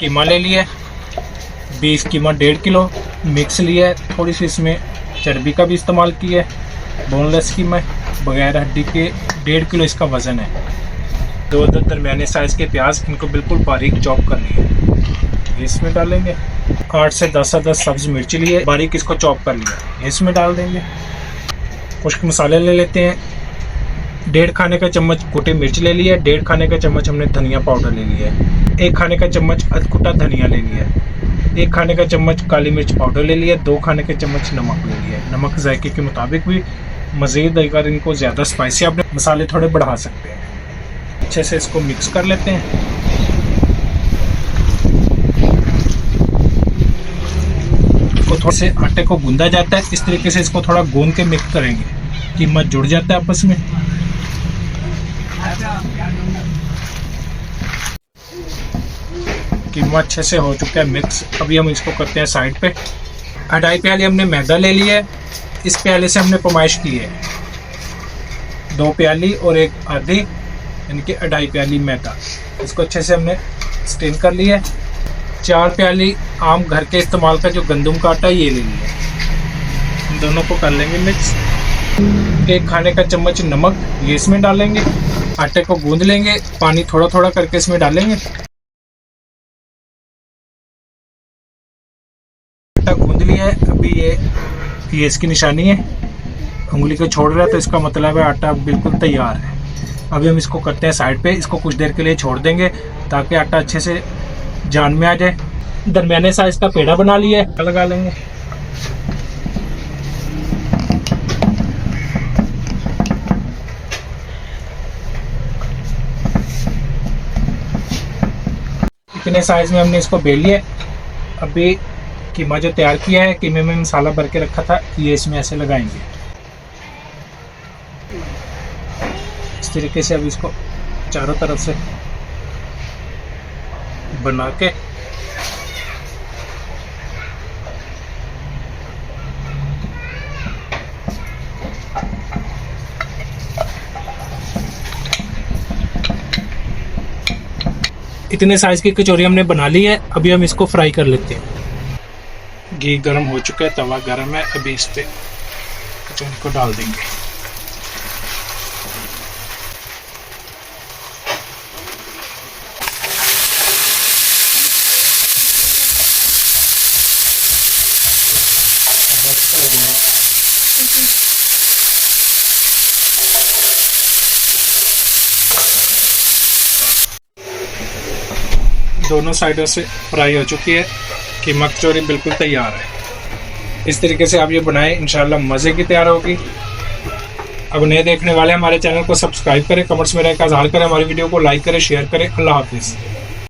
कीमा ले लिया, बीफ कीमा 1.5 kilo mix लिया है, थोड़ी सी इसमें चर्बी का भी इस्तेमाल किया है, बोनलेस कीमा बगैर हड्डी के 1.5 किलो इसका वज़न है। 2 दरमियाने साइज़ के प्याज, इनको बिल्कुल बारीक चॉप करनी है, इसमें डालेंगे। 8 से 10 सब्ज़ मिर्ची लिए बारीक, इसको चॉप कर लिया, इसमें डाल देंगे। कुछ मसाले ले लेते हैं, 1.5 खाने का चम्मच कुटी मिर्च ले लिया है, 1.5 खाने का चम्मच हमने धनिया पाउडर ले लिया है, 1 खाने का चम्मच अधकुटा धनिया ले लिया है, 1 खाने का चम्मच काली मिर्च पाउडर ले लिया, 2 खाने के चम्मच नमक ले लिया है। नमक जायके के मुताबिक भी, मज़ीद अगर इनको ज़्यादा स्पाइसी आपने मसाले थोड़े बढ़ा सकते हैं। अच्छे से इसको मिक्स कर लेते हैं। इसको थोड़े से आटे को गूंदा जाता है, इस तरीके से इसको थोड़ा गूंद के मिक्स करेंगे, कीमा जुड़ जाता है आपस में। कीमा अच्छे से हो चुका है मिक्स, अभी हम इसको करते हैं साइड पे। 2.5 प्याली हमने मैदा ले लिया है, इस प्याले से हमने पैमाइश की है 2 प्याली और 1 आधी, यानी कि 2.5 प्याली मैदा। इसको अच्छे से हमने स्टेन कर लिया है। 4 प्याली आम घर के इस्तेमाल का जो गंदम का आटा, ये ले लिया है। इन दोनों को कर लेंगे मिक्स। 1 खाने का चम्मच नमक ये इसमें डालेंगे, आटे को गूंद लेंगे, पानी थोड़ा थोड़ा करके इसमें डालेंगे। आटा गूंद लिया है, अभी ये इसकी निशानी है, उंगली को छोड़ रहा है, तो इसका मतलब है आटा बिल्कुल तैयार है। अभी हम इसको करते हैं साइड पे, इसको कुछ देर के लिए छोड़ देंगे ताकि आटा अच्छे से जान में आ जाए। दरमियाने साइज का पेड़ा बना लिया है, लगा लेंगे। इतने साइज में हमने इसको बेल लिया। अभी कीमा जो तैयार किया है, कीमे में मसाला भर के रखा था, ये इसमें ऐसे लगाएंगे इस तरीके से। अब इसको चारों तरफ से बना के इतने साइज की कचौरी हमने बना ली है। अभी हम इसको फ्राई कर लेते हैं। घी गर्म हो चुका है, तवा गर्म है, अभी इस पे कचौरी को डाल देंगे। दोनों साइडों से फ्राई हो चुकी है, कीमा कचौरी बिल्कुल तैयार है। इस तरीके से आप ये बनाएं, इंशाल्लाह मज़े की तैयार होगी। अब नए देखने वाले हमारे चैनल को सब्सक्राइब करें, कमेंट्स में रहकर इज़हार करें, हमारी वीडियो को लाइक करें, शेयर करें। अल्लाह हाफिज़।